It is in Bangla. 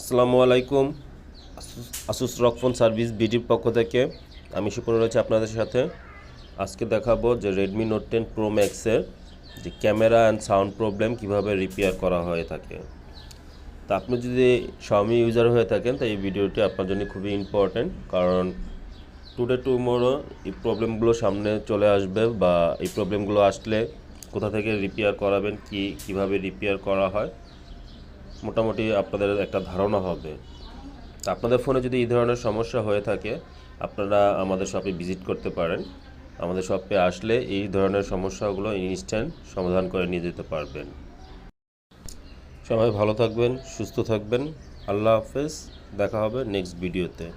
আসসালামু আলাইকুম। আসুস রক ফোন সার্ভিস বিডির পক্ষ থেকে আমি সুপন রয়েছে আপনাদের সাথে। আজকে দেখাবো যে রেডমি নোট 10 প্রো ম্যাক্সের যে ক্যামেরা অ্যান্ড সাউন্ড প্রবলেম কিভাবে রিপেয়ার করা হয়ে থাকে। তা আপনি যদি Xiaomi ইউজার হয়ে থাকেন তো এই ভিডিওটি আপনার জন্য খুবই ইম্পর্ট্যান্ট, কারণ টুডে টুমোরো এই প্রবলেমগুলো সামনে চলে আসবে, বা এই প্রবলেমগুলো আসলে কোথা থেকে রিপেয়ার করাবেন, কিভাবে রিপেয়ার করা হয় মোটামুটি আপনাদের একটা ধারণা হবে। তা আপনাদের ফোনে যদি এই ধরনের সমস্যা হয়ে থাকে আপনারা আমাদের শপে ভিজিট করতে পারেন। আমাদের শপে আসলে এই ধরনের সমস্যাগুলো ইনস্ট্যান্ট সমাধান করে নিয়ে যেতে পারবেন। সবাই ভালো থাকবেন, সুস্থ থাকবেন। আল্লাহ হাফেজ, দেখা হবে নেক্সট ভিডিওতে।